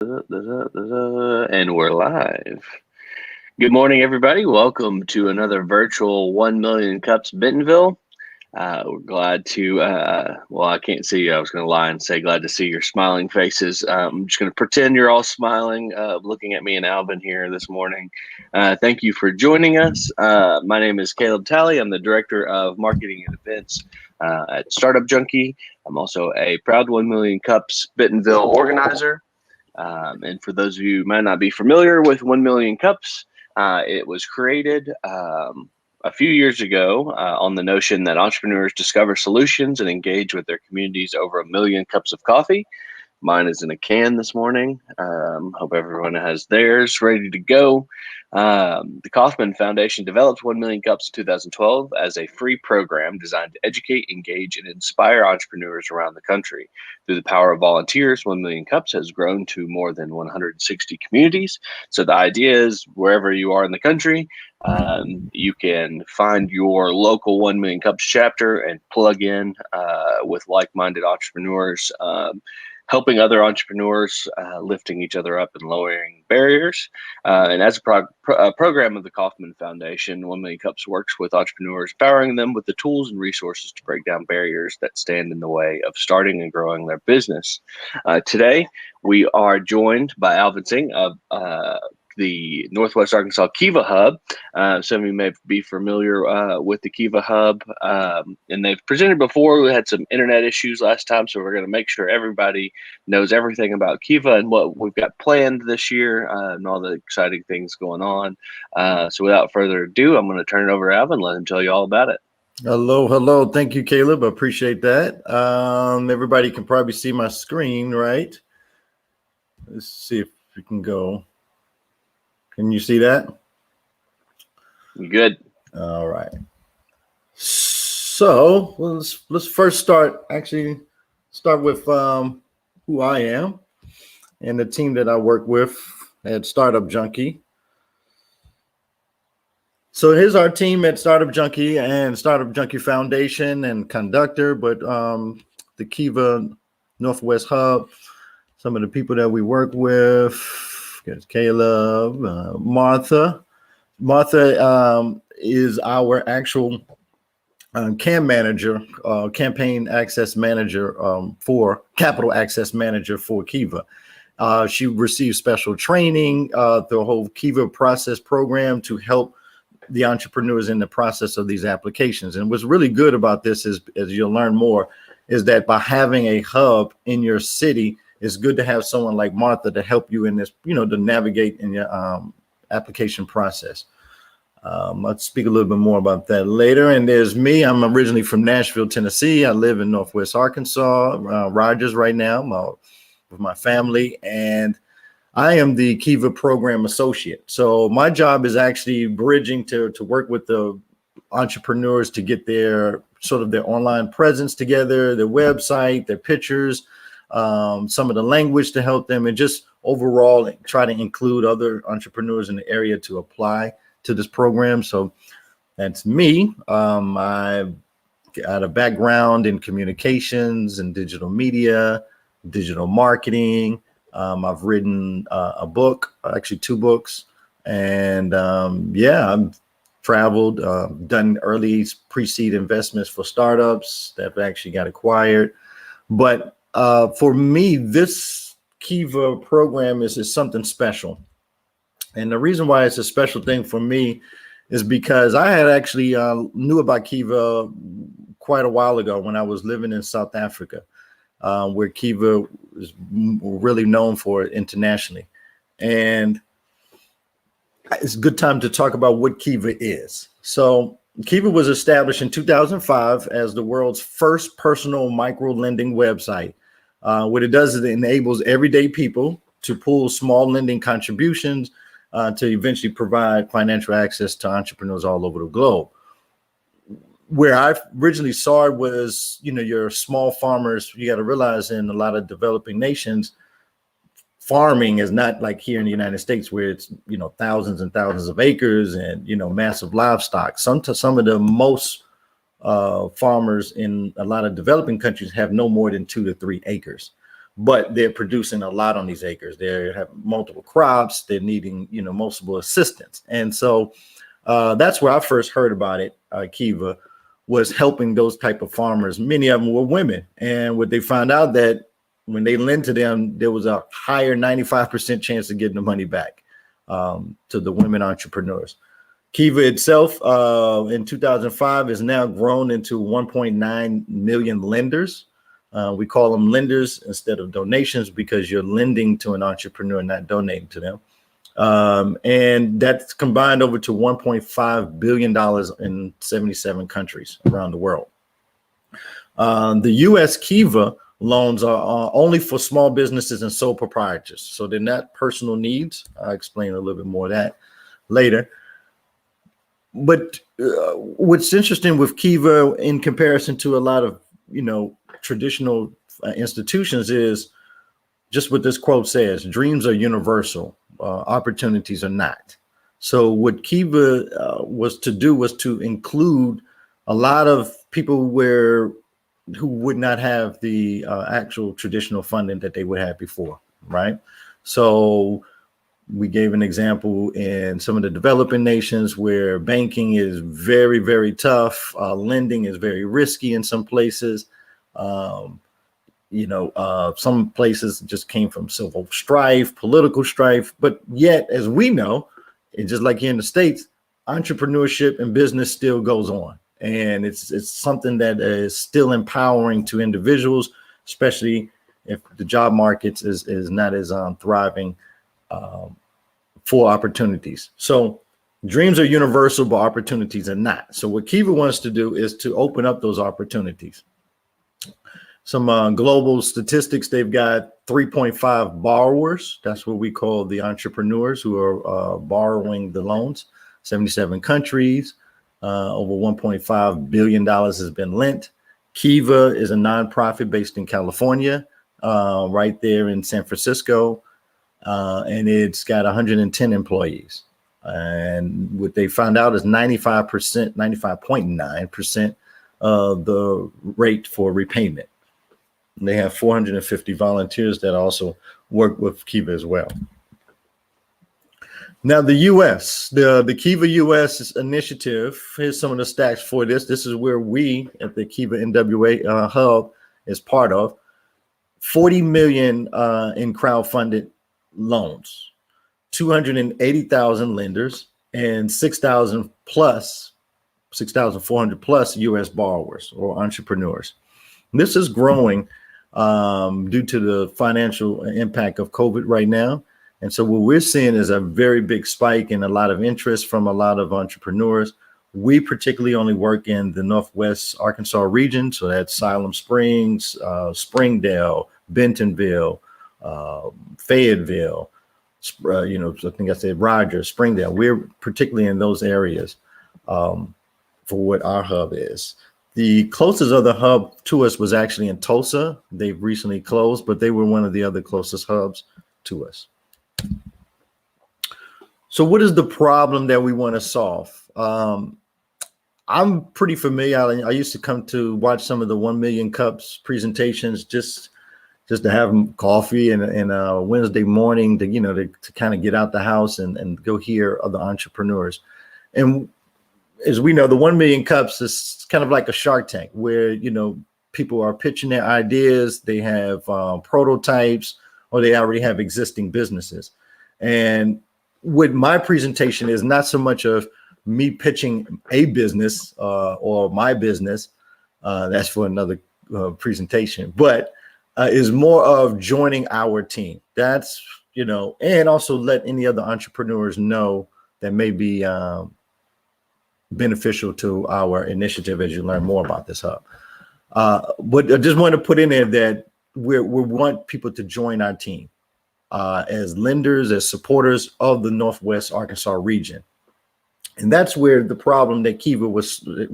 And we're live. Good morning, everybody. Welcome to another virtual 1 million cups Bentonville. We're glad to, well, I can't see you. I was going to lie and say glad to see your smiling faces. I'm just going to pretend you're all smiling, looking at me and Alvin here this morning. Thank you for joining us. My name is Caleb Talley. I'm the Director of Marketing and Events at Startup Junkie. I'm also a proud 1 million cups Bentonville organizer. And for those of you who might not be familiar with 1 million cups, it was created a few years ago on the notion that entrepreneurs discover solutions and engage with their communities over 1 million cups of coffee. Mine is in a can this morning. Hope everyone has theirs ready to go. The Kauffman Foundation developed 1 Million Cups in 2012 as a free program designed to educate, engage, and inspire entrepreneurs around the country. Through the power of volunteers, 1 Million Cups has grown to more than 160 communities. So the idea is wherever you are in the country, you can find your local 1 Million Cups chapter and plug in with like-minded entrepreneurs. Helping other entrepreneurs, lifting each other up and lowering barriers. And as a program of the Kauffman Foundation, 1 Million Cups works with entrepreneurs, empowering them with the tools and resources to break down barriers that stand in the way of starting and growing their business. Today, we are joined by Alvin Singh of the Northwest Arkansas Kiva Hub. Some of you may be familiar with the Kiva Hub, and they've presented before. We had some internet issues last time, so we're going to make sure everybody knows everything about Kiva and what we've got planned this year and all the exciting things going on. So without further ado, I'm going to turn it over to Alvin and let him tell you all about it. Hello. Thank you, Caleb. I appreciate that. Everybody can probably see my screen, right? Let's see if we can go. Can you see that? Good. All right. So let's first start with who I am and the team that I work with at Startup Junkie. So here's our team at Startup Junkie and Startup Junkie Foundation and Conductor, but the Kiva Northwest Hub, some of the people that we work with, Caleb, Martha. Martha is our actual campaign access manager for capital access manager for Kiva. She received special training, the whole Kiva process program to help the entrepreneurs in the process of these applications. And what's really good about this is, as you'll learn more, is that by having a hub in your city, it's good to have someone like Martha to help you in this, to navigate in your application process. I'll speak a little bit more about that later. And there's me. I'm originally from Nashville, Tennessee. I live in Northwest Arkansas, Rogers right now with my family. And I am the Kiva program associate. So my job is actually bridging to work with the entrepreneurs to get their online presence together, their website, their pictures, some of the language to help them, and just overall try to include other entrepreneurs in the area to apply to this program. So that's me. I've got a background in communications and digital media, digital marketing. I've written a book, actually 2 books, and I've traveled, done early pre-seed investments for startups that actually got acquired. But for me, this Kiva program is something special. And the reason why it's a special thing for me is because I had actually knew about Kiva quite a while ago when I was living in South Africa, where Kiva is really known for internationally. And it's a good time to talk about what Kiva is. So Kiva was established in 2005 as the world's first personal micro lending website. What it does is it enables everyday people to pool small lending contributions to eventually provide financial access to entrepreneurs all over the globe. Where I originally saw it was, your small farmers. You got to realize in a lot of developing nations, farming is not like here in the United States where it's, thousands and thousands of acres and, massive livestock. Some of the most farmers in a lot of developing countries have no more than 2 to 3 acres. but they're producing a lot on these acres. They have multiple crops. They're needing, multiple assistance. And so that's where I first heard about it. Kiva was helping those type of farmers. Many of them were women. And what they found out that when they lend to them, there was a higher 95% chance of getting the money back to the women entrepreneurs. Kiva itself in 2005 is now grown into 1.9 million lenders. We call them lenders instead of donations because you're lending to an entrepreneur, not donating to them. And that's combined over to $1.5 billion in 77 countries around the world. The U.S. Kiva loans are only for small businesses and sole proprietors. So they're not personal needs. I'll explain a little bit more of that later. But what's interesting with Kiva in comparison to a lot of, traditional institutions is just what this quote says: dreams are universal, opportunities are not. So what Kiva was to do was to include a lot of people who would not have the actual traditional funding that they would have before, right? So we gave an example in some of the developing nations where banking is very, very tough. Lending is very risky in some places. Some places just came from civil strife, political strife. But yet, as we know, and just like here in the States, entrepreneurship and business still goes on. And it's something that is still empowering to individuals, especially if the job markets is not as thriving for opportunities. So dreams are universal, but opportunities are not. So what Kiva wants to do is to open up those opportunities. Some global statistics, they've got 3.5 borrowers. That's what we call the entrepreneurs who are borrowing the loans. 77 countries, over $1.5 billion has been lent. Kiva is a nonprofit based in California, right there in San Francisco. And it's got 110 employees. And what they found out is 95.9% of the rate for repayment. And they have 450 volunteers that also work with Kiva as well. Now, the U.S., the Kiva U.S. initiative, here's some of the stats for this. This is where we at the Kiva NWA hub is part of. 40 million in crowdfunded loans, 280,000 lenders, and 6,400 plus U.S. borrowers or entrepreneurs. This is growing due to the financial impact of COVID right now. And so what we're seeing is a very big spike in a lot of interest from a lot of entrepreneurs. We particularly only work in the Northwest Arkansas region. So that's Siloam Springs, Springdale, Bentonville, Fayetteville, I think I said Rogers, Springdale. We're particularly in those areas for what our hub is. The closest other hub to us was actually in Tulsa. They've recently closed, but they were one of the other closest hubs to us. So what is the problem that we want to solve? I'm pretty familiar. I used to come to watch some of the 1 Million Cups presentations just to have coffee and a Wednesday morning to kind of get out the house and go hear other entrepreneurs. And as we know, the 1 Million Cups is kind of like a Shark Tank where, people are pitching their ideas. They have prototypes or they already have existing businesses. And what my presentation is not so much of me pitching a business or my business. That's for another presentation, but is more of joining our team. That's, and also let any other entrepreneurs know that may be beneficial to our initiative as you learn more about this hub. But I just want to put in there that we want people to join our team as lenders, as supporters of the Northwest Arkansas region. And that's where the problem that Kiva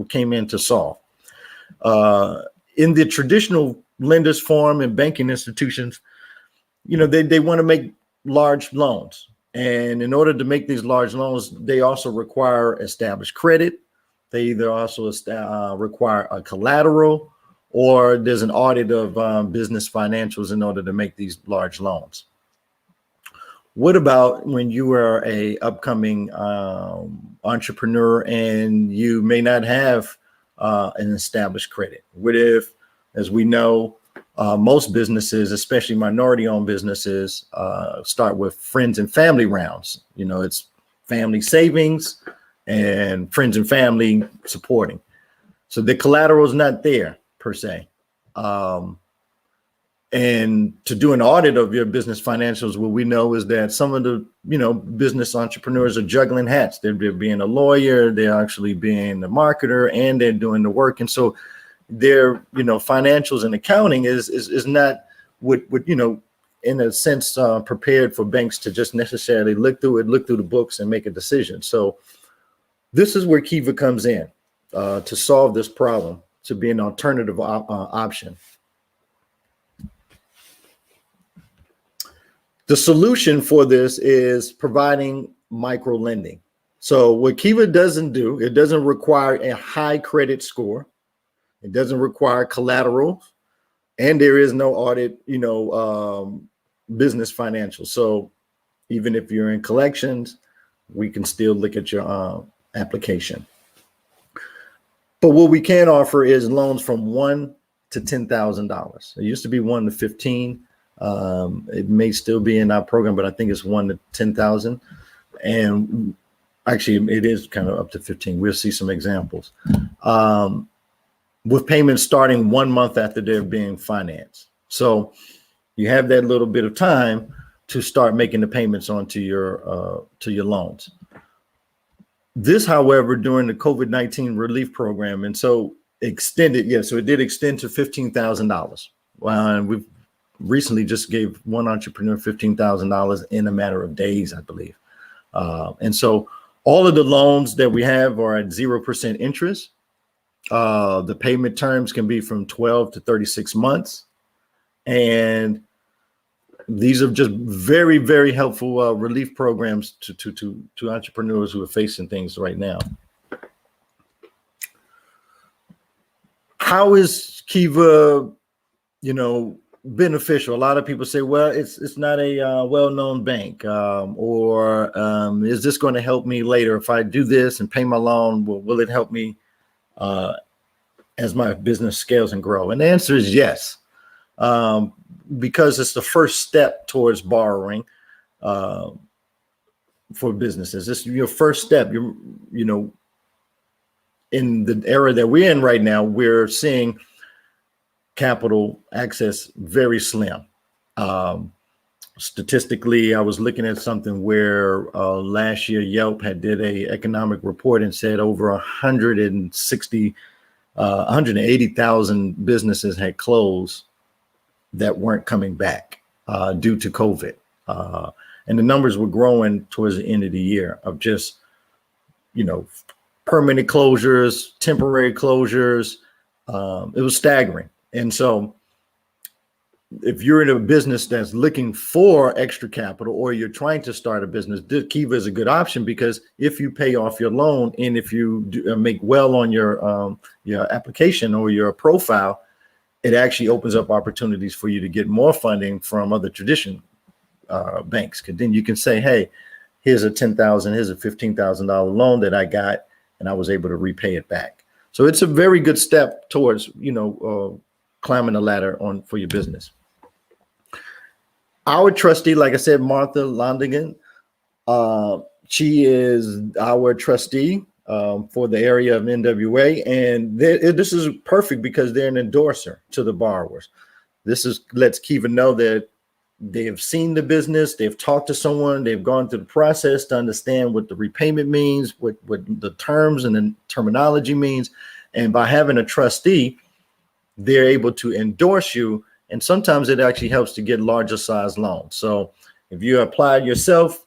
came in to solve. In the traditional lenders forum and banking institutions, they want to make large loans. And in order to make these large loans, they also require established credit. They either also require a collateral or there's an audit of business financials in order to make these large loans. What about when you are a upcoming entrepreneur and you may not have an established credit? What if, as we know, most businesses, especially minority-owned businesses, start with friends and family rounds. You know, it's family savings and friends and family supporting. So the collateral is not there per se. And to do an audit of your business financials, what we know is that some of the, business entrepreneurs are juggling hats. They're being a lawyer, they're actually being a marketer, and they're doing the work. And so their, financials and accounting is not what in a sense, prepared for banks to just necessarily look through the books and make a decision. So this is where Kiva comes in to solve this problem, to be an alternative option. The solution for this is providing micro lending. So what Kiva doesn't do, it doesn't require a high credit score. It doesn't require collateral, and there is no audit, business financials. So even if you're in collections, we can still look at your application. But what we can offer is loans from $1,000 to $10,000. It used to be $1,000 to $15,000. It may still be in our program, but I think it's $1,000 to $10,000, and actually it is kind of up to 15. We'll see some examples with payments starting 1 month after they're being financed. So you have that little bit of time to start making the payments onto your loans. This, however, during the COVID-19 relief program, and so extended, so it did extend to $15,000. And we've recently just gave one entrepreneur $15,000 in a matter of days, I believe. And so all of the loans that we have are at 0% interest. The payment terms can be from 12 to 36 months. And these are just very, very helpful relief programs to entrepreneurs who are facing things right now. How is Kiva, beneficial? A lot of people say, well, it's not a well-known bank, or is this going to help me later if I do this and pay my loan? Will it help me as my business scales and grow? And the answer is yes, because it's the first step towards borrowing for businesses. It's your first step. In the era that we're in right now, we're seeing capital access very slim. Statistically, I was looking at something where last year Yelp had did a economic report and said over 180,000 businesses had closed that weren't coming back due to COVID. And the numbers were growing towards the end of the year of just, permanent closures, temporary closures. It was staggering. And so if you're in a business that's looking for extra capital, or you're trying to start a business, Kiva is a good option, because if you pay off your loan and if you make well on your application or your profile, it actually opens up opportunities for you to get more funding from other traditional banks. Because then you can say, hey, here's a $10,000, here's a $15,000 loan that I got, and I was able to repay it back. So it's a very good step towards, climbing the ladder for your business. Our trustee, like I said, Martha Londigan, she is our trustee for the area of NWA, and this is perfect because they're an endorser to the borrowers. This lets Kiva know that they have seen the business, they've talked to someone, they've gone through the process to understand what the repayment means, what the terms and the terminology means. And by having a trustee, they're able to endorse you. And sometimes it actually helps to get larger size loans. So if you apply yourself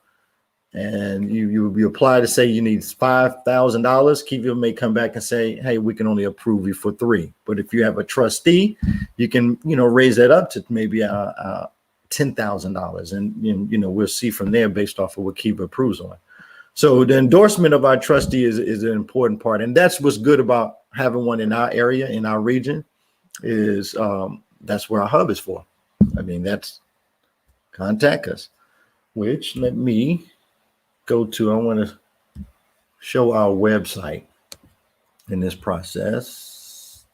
and you apply to say you need $5,000, Kiva may come back and say, hey, we can only approve you for $3,000. But if you have a trustee, you can, raise that up to maybe $10,000. And, we'll see from there based off of what Kiva approves on. So the endorsement of our trustee is an important part. And that's what's good about having one in our area, in our region. is that's where our hub is for. I mean, that's contact us, which let me go to, I want to show our website in this process.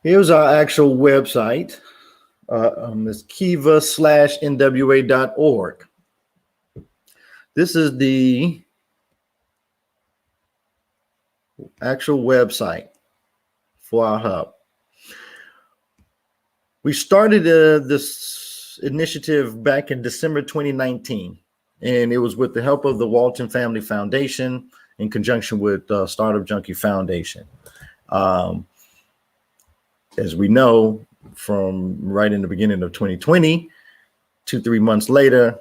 Here's our actual website. It's kiva/nwa.org. This is the actual website for our hub. We started this initiative back in December 2019, and it was with the help of the Walton Family Foundation in conjunction with Startup Junkie Foundation. As we know, from right in the beginning of 2020, 2-3 months later,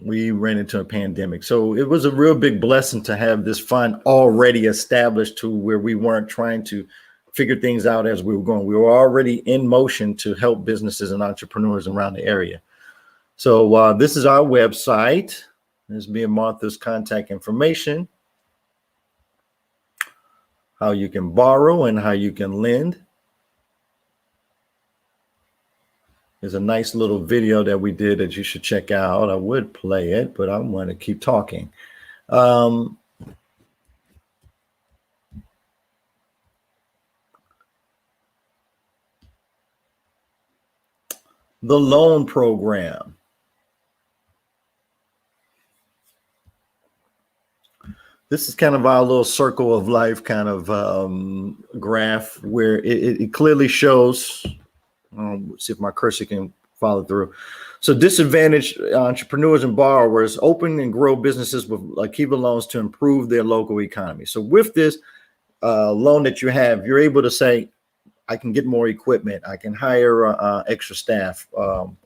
we ran into a pandemic. So it was a real big blessing to have this fund already established to where we weren't trying to figure things out as we were going. We were already in motion to help businesses and entrepreneurs around the area. So this is our website. This is me and Martha's contact information, how you can borrow and how you can lend. There's a nice little video that we did that you should check out. I would play it, but I want to keep talking. The loan program. This is kind of our little circle of life kind of graph where it clearly shows. See if my cursor can follow through. So disadvantaged entrepreneurs and borrowers open and grow businesses with Kiva loans to improve their local economy. So with this loan that you have, you're able to say, I can get more equipment. I can hire extra staff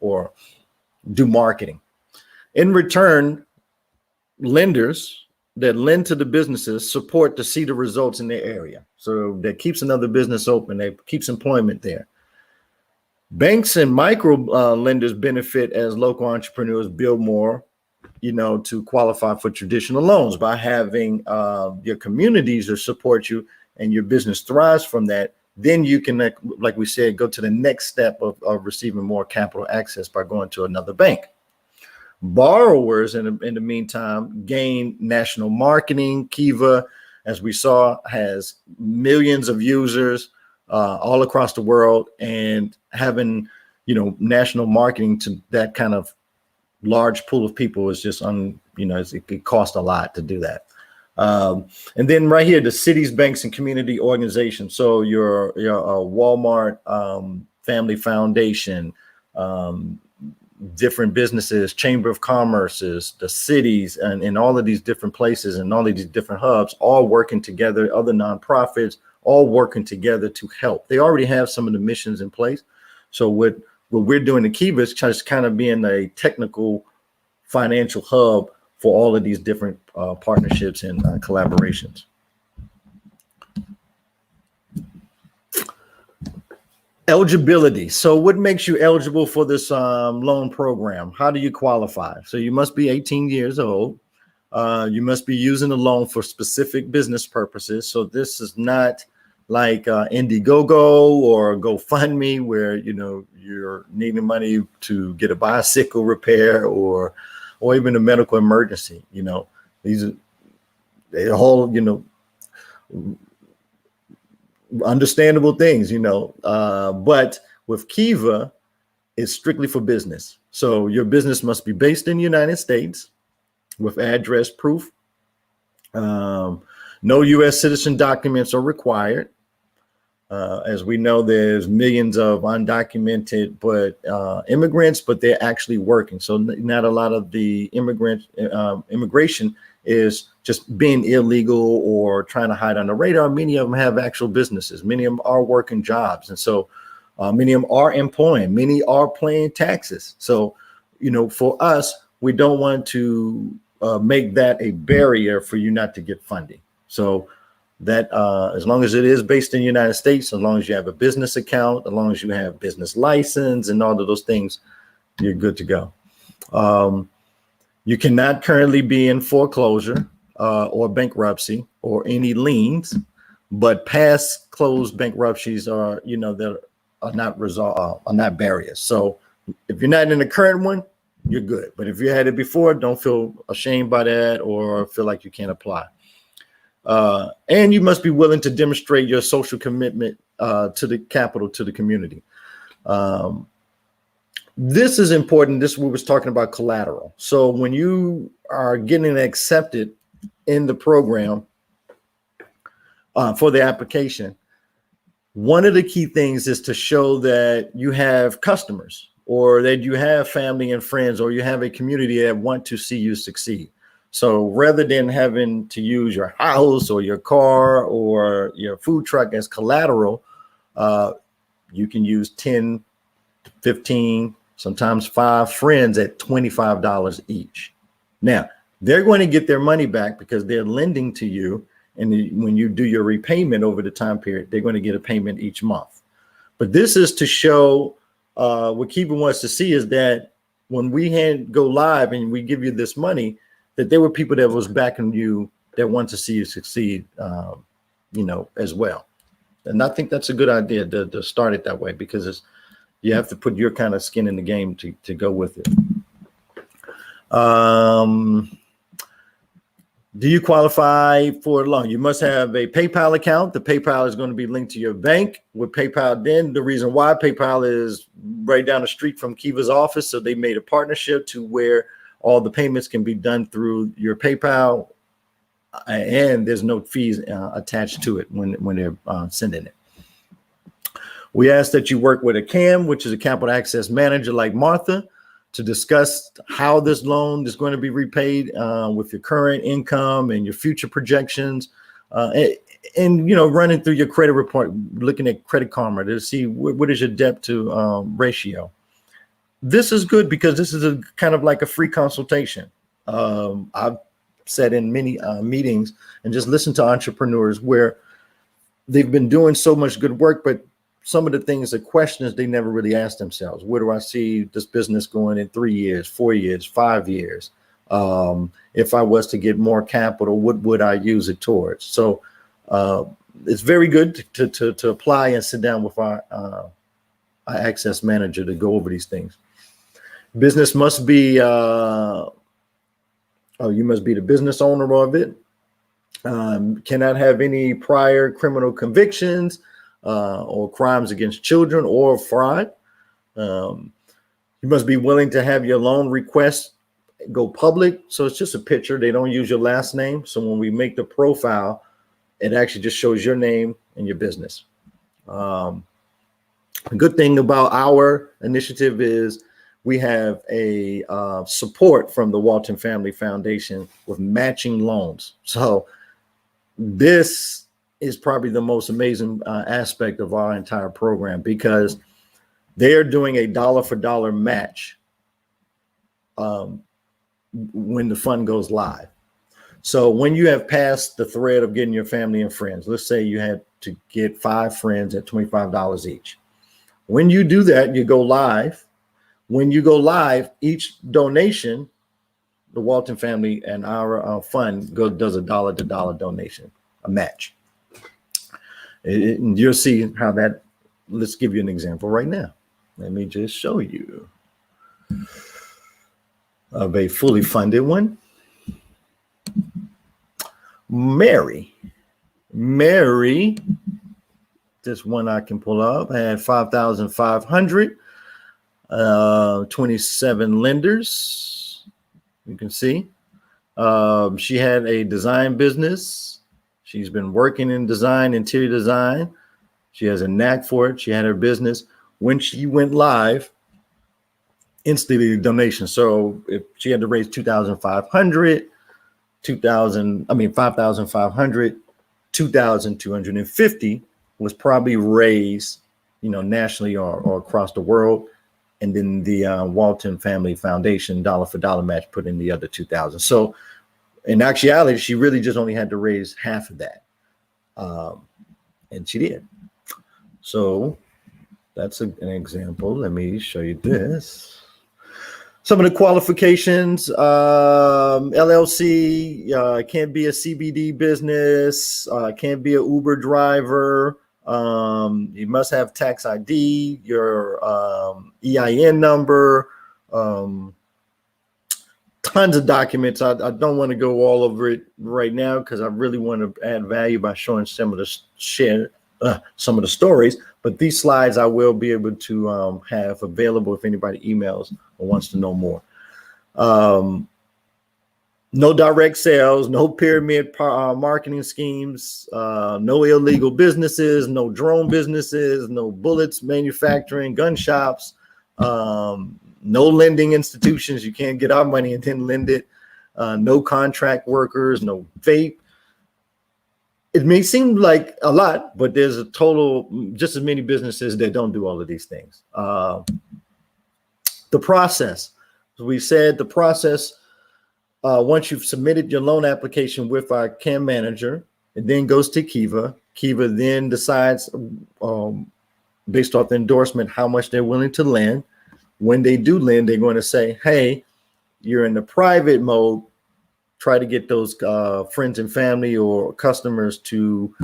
or do marketing. In return, lenders that lend to the businesses support to see the results in their area. So that keeps another business open. That keeps employment there. Banks and micro lenders benefit as local entrepreneurs build more, to qualify for traditional loans by having your communities that support you and your business thrives from that. Then you can, like we said, go to the next step of receiving more capital access by going to another bank. Borrowers, in the meantime, gain national marketing. Kiva, as we saw, has millions of users all across the world, and having national marketing to that kind of large pool of people is just it costs a lot to do that. And then right here, the cities, banks, and community organizations. So your Walmart Family Foundation, different businesses, Chamber of Commerce's, the cities, and all of these different places and all of these different hubs, all working together, other nonprofits, all working together to help. They already have some of the missions in place. So what we're doing at Kiva is just kind of being a technical financial hub for all of these different partnerships and collaborations. Eligibility. So what makes you eligible for this loan program? How do you qualify? So you must be 18 years old. You must be using the loan for specific business purposes. So this is not like Indiegogo or GoFundMe where, you're needing money to get a bicycle repair or even a medical emergency. These are the whole, understandable things, but with Kiva, it's strictly for business. So your business must be based in the United States with address proof. No U.S. citizen documents are required. As we know, there's millions of undocumented immigrants, but they're actually working. So not a lot of the immigration is just being illegal or trying to hide on the radar. Many of them have actual businesses. Many of them are working jobs. And so many of them are employing. Many are paying taxes. So, for us, we don't want to make that a barrier for you not to get funding. So that as long as it is based in the United States, as long as you have a business account, as long as you have business license and all of those things, you're good to go. You cannot currently be in foreclosure or bankruptcy or any liens, but past closed bankruptcies are, that are not resolved, are not barriers. So if you're not in the current one, you're good. But if you had it before, don't feel ashamed by that or feel like you can't apply. And you must be willing to demonstrate your social commitment to the capital, to the community. This is important. This we was talking about collateral. So when you are getting accepted in the program for the application, one of the key things is to show that you have customers or that you have family and friends or you have a community that want to see you succeed. So rather than having to use your house or your car or your food truck as collateral, you can use 10, 15, sometimes 5 friends at $25 each. Now, they're going to get their money back because they're lending to you. And when you do your repayment over the time period, they're going to get a payment each month. But this is to show what Kiva wants to see is that when we go live and we give you this money, that there were people that was backing you that want to see you succeed, as well. And I think that's a good idea to start it that way because you have to put your kind of skin in the game to go with it. Do you qualify for a loan? You must have a PayPal account. The PayPal is going to be linked to your bank. With PayPal, then the reason why PayPal is right down the street from Kiva's office, so they made a partnership to where all the payments can be done through your PayPal, and there's no fees attached to it when they're sending it. We ask that you work with a CAM, which is a capital access manager like Martha, to discuss how this loan is going to be repaid with your current income and your future projections, and running through your credit report, looking at Credit Karma to see what is your debt to ratio. This is good because this is a kind of like a free consultation. I've sat in many meetings and just listened to entrepreneurs where they've been doing so much good work, but some of the things, the questions they never really asked themselves. Where do I see this business going in 3 years, 4 years, 5 years? If I was to get more capital, what would I use it towards? So it's very good to apply and sit down with our access manager to go over these things. Business must be, you must be the business owner of it. Cannot have any prior criminal convictions or crimes against children or fraud. You must be willing to have your loan request go public. So it's just a picture. They don't use your last name. So when we make the profile, it actually just shows your name and your business. A good thing about our initiative is we have a support from the Walton Family Foundation with matching loans. So this is probably the most amazing aspect of our entire program because they are doing a dollar-for-dollar match when the fund goes live. So when you have passed the thread of getting your family and friends, let's say you had to get 5 friends at $25 each. When you do that, you go live. When you go live, each donation, the Walton family and our fund does a dollar-to-dollar donation, a match. And you'll see how that, let's give you an example right now. Let me just show you of a fully funded one. Mary, this one I can pull up, had 5,500, 27 lenders. You can see she had a design business. She's been working in design, interior design. She has a knack for it. She had her business. When she went live, instantly donation. So if she had to raise 2,500, 5,500, 2,250 was probably raised, nationally or across the world. And then the Walton Family Foundation dollar-for-dollar match put in the other 2,000. So in actuality, she really just only had to raise half of that. And she did. So that's an example. Let me show you this. Some of the qualifications, LLC, can't be a CBD business, can't be an Uber driver. You must have tax ID, your EIN number, tons of documents. I don't want to go all over it right now because I really want to add value by showing some of the stories. But these slides I will be able to have available if anybody emails or wants to know more. No direct sales, no pyramid marketing schemes, no illegal businesses, no drone businesses, no bullets manufacturing, gun shops, no lending institutions. You can't get our money and then lend it. No contract workers, no vape. It may seem like a lot, but there's a total, just as many businesses that don't do all of these things. The process, as we said, the process, once you've submitted your loan application with our CAM manager, it then goes to Kiva. Kiva then decides, based off the endorsement, how much they're willing to lend. When they do lend, they're going to say, hey, you're in the private mode. Try to get those friends and family or customers to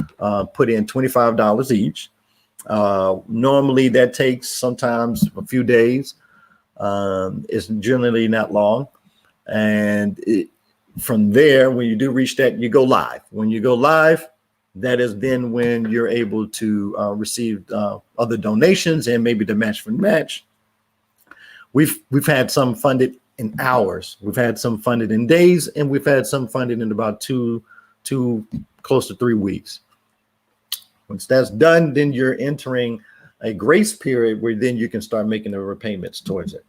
put in $25 each. Normally that takes sometimes a few days. It's generally not long. And from there, when you do reach that, you go live. When you go live, that is then when you're able to receive other donations and maybe the match for match. We've had some funded in hours. We've had some funded in days, and we've had some funded in about two close to 3 weeks. Once that's done, then you're entering a grace period where then you can start making the repayments towards it.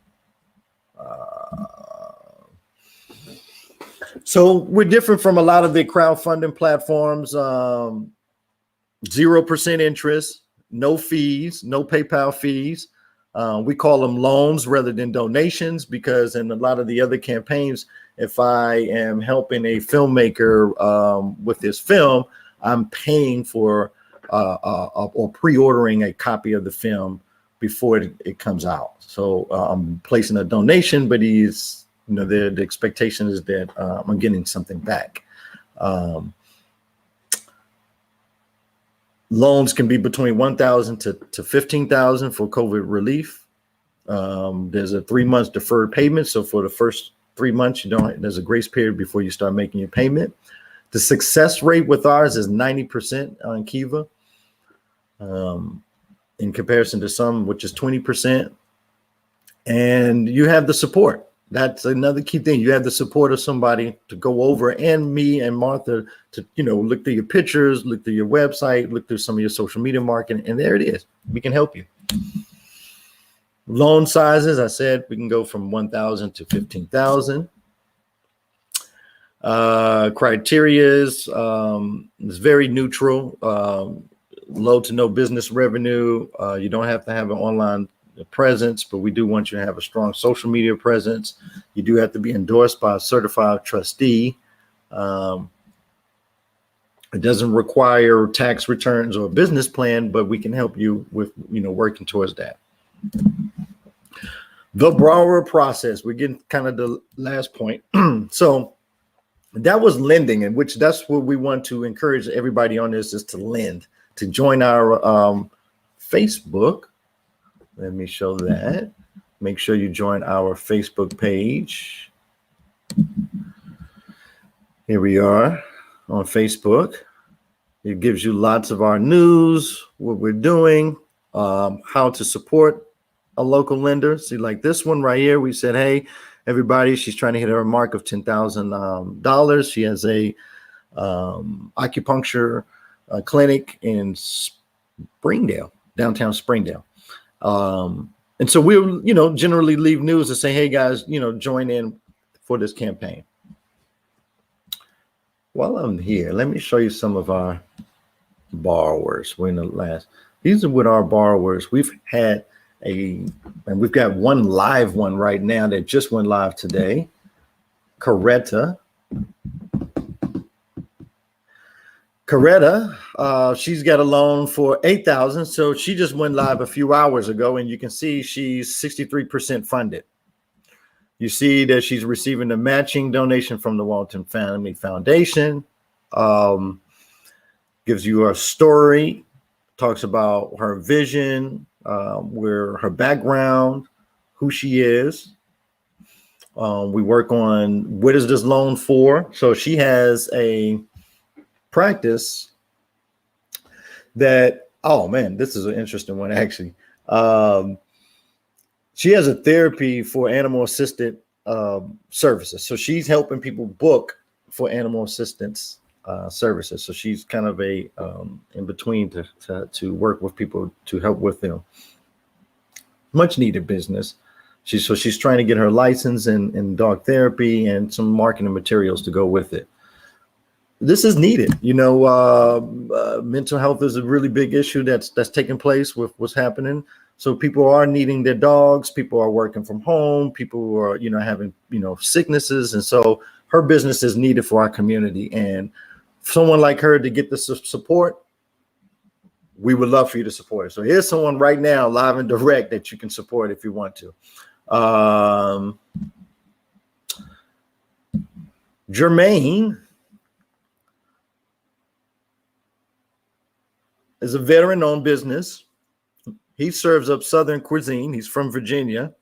So we're different from a lot of the crowdfunding platforms. 0% interest, no fees, no PayPal fees. We call them loans rather than donations because in a lot of the other campaigns, if I am helping a filmmaker with his film, I'm paying for or pre-ordering a copy of the film before it comes out. So I'm placing a donation, but he's, the expectation is that I'm getting something back. Loans can be between $1,000 to $15,000 for COVID relief. There's a 3 months deferred payment. So for the first 3 months, there's a grace period before you start making your payment. The success rate with ours is 90% on Kiva, in comparison to some, which is 20%. And you have the support. That's another key thing. You have the support of somebody to go over, and me and Martha to, look through your pictures, look through your website, look through some of your social media marketing, and there it is. We can help you. Loan sizes, I said, we can go from 1,000 to 15,000. Criteria is very neutral. Low to no business revenue. You don't have to have an online presence, but we do want you to have a strong social media presence. You do have to be endorsed by a certified trustee. It doesn't require tax returns or a business plan, but we can help you with, working towards that. The borrower process, we're getting kind of the last point. So that was lending, in which that's what we want to encourage everybody on this is to lend, to join our Facebook. Let me show that. Make sure you join our Facebook page. Here we are on Facebook. It gives you lots of our news, what we're doing, how to support a local lender. See, like this one right here, we said, hey, everybody, she's trying to hit her mark of $10,000. She has a acupuncture clinic in Springdale, downtown Springdale. And so we'll, generally leave news and say, hey guys, join in for this campaign. While I'm here, let me show you some of our borrowers. These are with our borrowers. We've had and we've got one live one right now that just went live today. Coretta, she's got a loan for $8,000. So she just went live a few hours ago, and you can see she's 63% funded. You see that she's receiving a matching donation from the Walton Family Foundation. Gives you a story, talks about her vision, where her background, who she is. We work on what is this loan for. So she has a practice that, oh man, this is an interesting one actually. She has a therapy for animal assisted services. So she's helping people book for animal assistance services. So she's kind of a in between to work with people to help with them. Much needed business. She's trying to get her license in dog therapy and some marketing materials to go with it. This is needed. Mental health is a really big issue that's taking place with what's happening. So people are needing their dogs. People are working from home. People are, having, sicknesses. And so her business is needed for our community. And someone like her to get the support, we would love for you to support it. So here's someone right now, live and direct, that you can support if you want to. Jermaine is a veteran-owned business. He serves up Southern cuisine. He's from Virginia.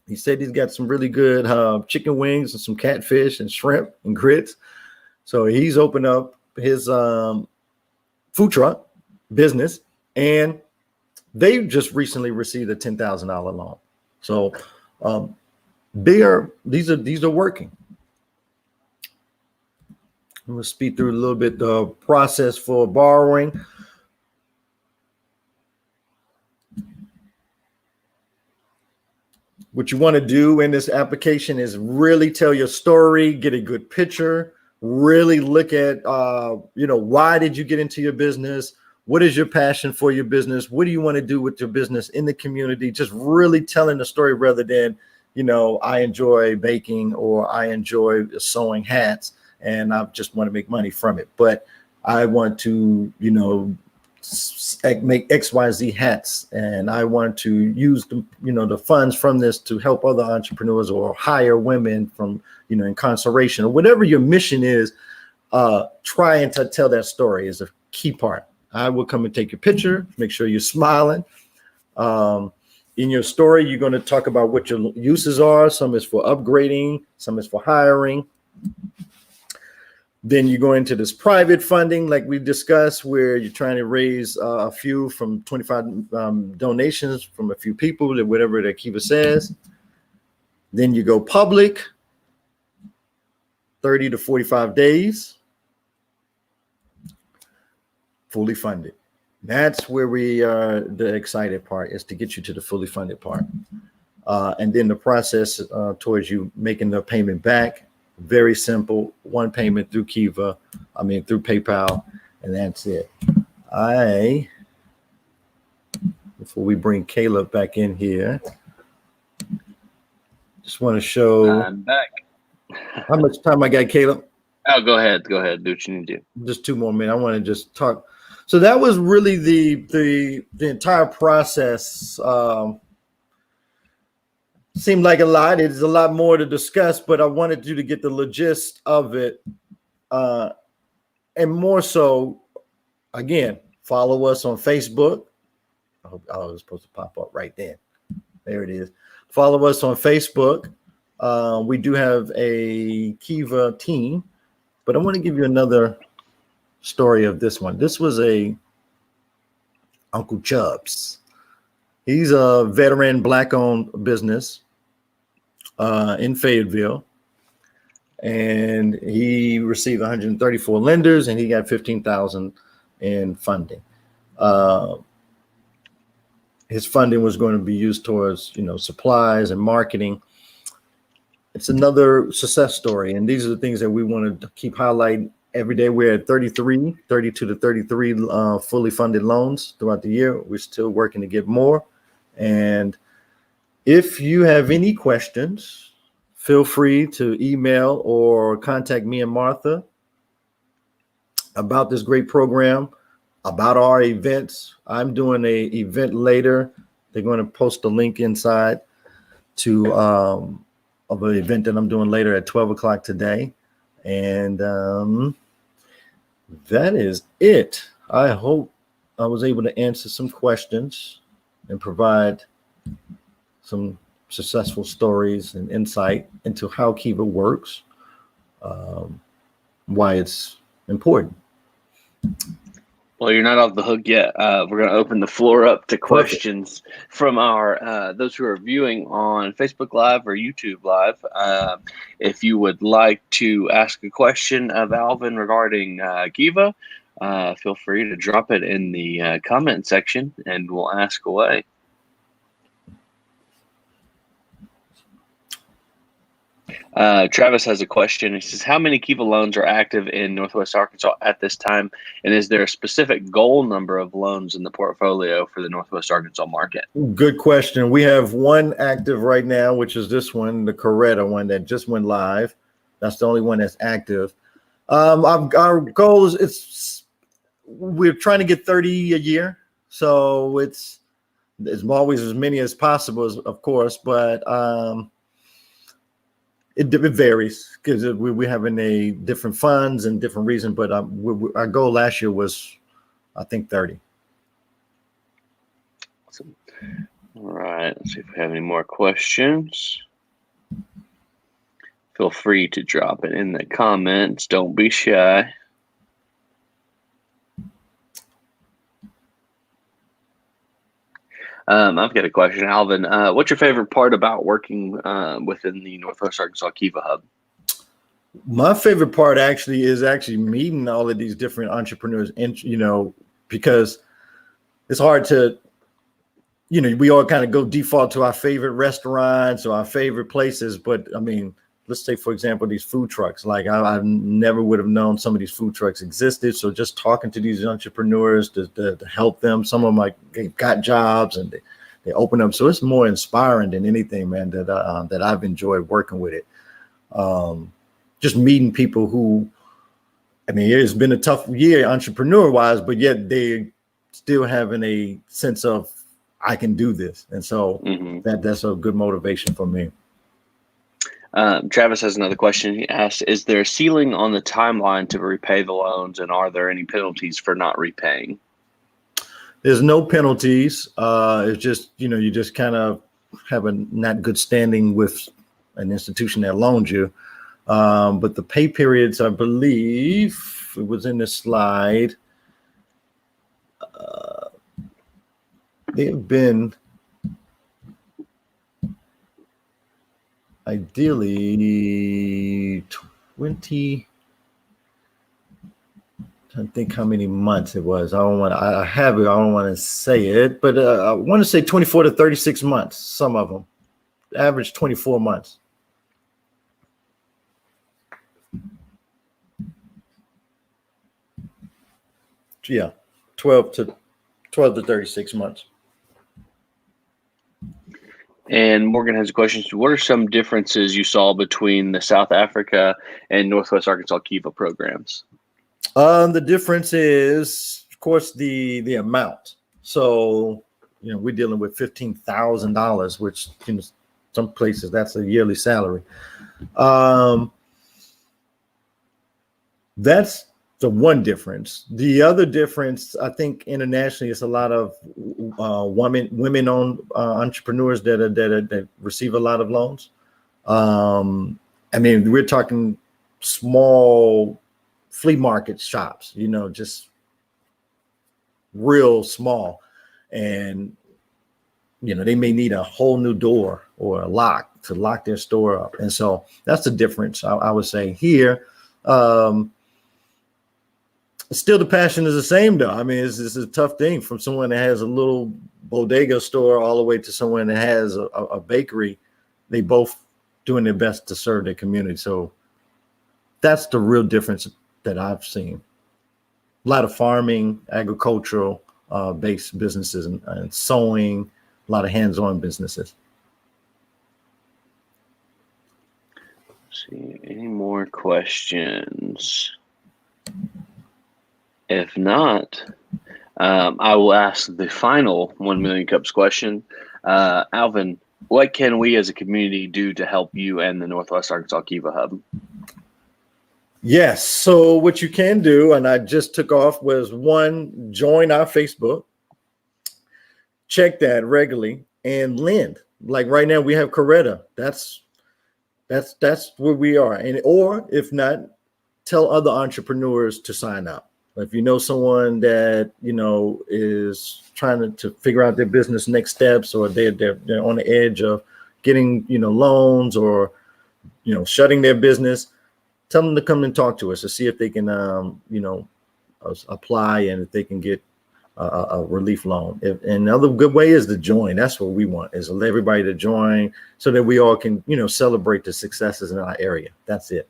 He said he's got some really good chicken wings and some catfish and shrimp and grits. So he's opened up his food truck business, and they just recently received a $10,000 loan. So these are working. I'm going to speed through a little bit the process for borrowing. What you want to do in this application is really tell your story, get a good picture, really look at, why did you get into your business? What is your passion for your business? What do you want to do with your business in the community? Just really telling the story rather than, I enjoy baking or I enjoy sewing hats and I just want to make money from it. But I want to, make XYZ hats, and I want to use the funds from this to help other entrepreneurs or hire women from incarceration or whatever your mission is. Trying to tell that story is a key part. I will come and take your picture, make sure you're smiling. In your story, you're going to talk about what your uses are. Some is for upgrading, some is for hiring. Then you go into this private funding, like we discussed, where you're trying to raise a few from 25 donations from a few people, whatever that Kiva says. Then you go public, 30 to 45 days, fully funded. That's where we are. The excited part is to get you to the fully funded part. And then the process towards you making the payment back. Very simple. One payment through Kiva, through PayPal, and that's it. Before we bring Caleb back in here, just want to show. I'm back. How much time I got, Caleb? Oh, go ahead. Do what you need to do. Just 2 more minutes. I want to just talk. So that was really the entire process. Seemed like a lot. It's a lot more to discuss, but I wanted you to get the gist of it. And more so, again, follow us on Facebook. I hope I was supposed to pop up right then. There it is. Follow us on Facebook. We do have a Kiva team, but I want to give you another story of this one. This was a Uncle Chubbs. He's a veteran Black-owned business in Fayetteville, and he received 134 lenders, and he got 15,000 in funding. His funding was going to be used towards, supplies and marketing. It's another success story, and these are the things that we want to keep highlighting every day. We're at 32 to 33 fully funded loans throughout the year. We're still working to get more. And if you have any questions, feel free to email or contact me and Martha about this great program, about our events. I'm doing an event later. They're going to post a link inside to of an event that I'm doing later at 12 o'clock today. And that is it. I hope I was able to answer some questions and provide some successful stories and insight into how Kiva works, why it's important. Well, you're not off the hook yet. We're going to open the floor up to Perfect. questions from our those who are viewing on Facebook Live or YouTube Live. If you would like to ask a question of Alvin regarding Kiva, feel free to drop it in the comment section, and we'll ask away. Travis has a question. He says, how many Kiva loans are active in Northwest Arkansas at this time? And is there a specific goal number of loans in the portfolio for the Northwest Arkansas market? Good question. We have one active right now, which is this one, the Coretta one that just went live. That's the only one that's active. Our goal is we're trying to get 30 a year. So it's always as many as possible, of course, but it varies because we're having a different funds and different reasons. But our goal last year was, I think, 30. Awesome. All right. Let's see if we have any more questions. Feel free to drop it in the comments. Don't be shy. I've got a question, Alvin. What's your favorite part about working within the Northwest Arkansas Kiva Hub? My favorite part actually is meeting all of these different entrepreneurs, and because it's hard to, we all kind of go default to our favorite restaurants or our favorite places. But I mean, let's say, for example, these food trucks. Like I never would have known some of these food trucks existed. So just talking to these entrepreneurs to help them, some of them got jobs and they open up. So it's more inspiring than anything, man, that I've enjoyed working with it. Just meeting people who, I mean, it's been a tough year entrepreneur wise, but yet they still having a sense of I can do this. And so that's a good motivation for me. Travis has another question. He asked, is there a ceiling on the timeline to repay the loans, and are there any penalties for not repaying? There's no penalties. It's just, you just kind of have a not good standing with an institution that loaned you. But the pay periods, I believe it was in the slide. They've been ideally 20. I think how many months it was. I have it. I don't want to say it, but I want to say 24 to 36 months. Some of them average 24 months. Yeah, 12 to 36 months. And Morgan has a question. What are some differences you saw between the South Africa and Northwest Arkansas Kiva programs? The difference is, of course, the amount. So, we're dealing with $15,000, which some places that's a yearly salary. That's the one difference. The other difference, I think, internationally, is a lot of women-owned entrepreneurs that receive a lot of loans. I mean, we're talking small flea market shops, just real small, and they may need a whole new door or a lock to lock their store up, and so that's the difference. I would say here. Still, the passion is the same, though. I mean, it's a tough thing from someone that has a little bodega store all the way to someone that has a bakery. They both doing their best to serve their community. So that's the real difference that I've seen. A lot of farming, agricultural based businesses and sewing, a lot of hands-on businesses. Let's see, any more questions? If not, I will ask the final 1 Million Cups question. Alvin, what can we as a community do to help you and the Northwest Arkansas Kiva Hub? Yes. So what you can do, and I just took off, was one, join our Facebook, check that regularly, and lend. Like right now, we have Coretta. That's where we are. And or if not, tell other entrepreneurs to sign up. If you know someone that is trying to figure out their business next steps, or they're on the edge of getting loans, or shutting their business, tell them to come and talk to us to see if they can apply, and if they can get a relief loan. And another good way is to join. That's what we want, is everybody to join so that we all can celebrate the successes in our area. That's it.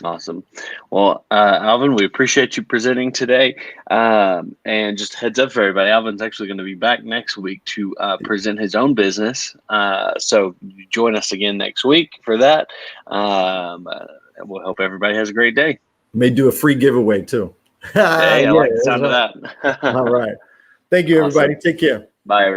Awesome. Well, Alvin, we appreciate you presenting today. And just heads up for everybody, Alvin's actually going to be back next week to present his own business. So join us again next week for that. We'll hope everybody has a great day. May do a free giveaway too. Hey, I like the sound of that. All right. Thank you, everybody. Awesome. Take care. Bye, everybody.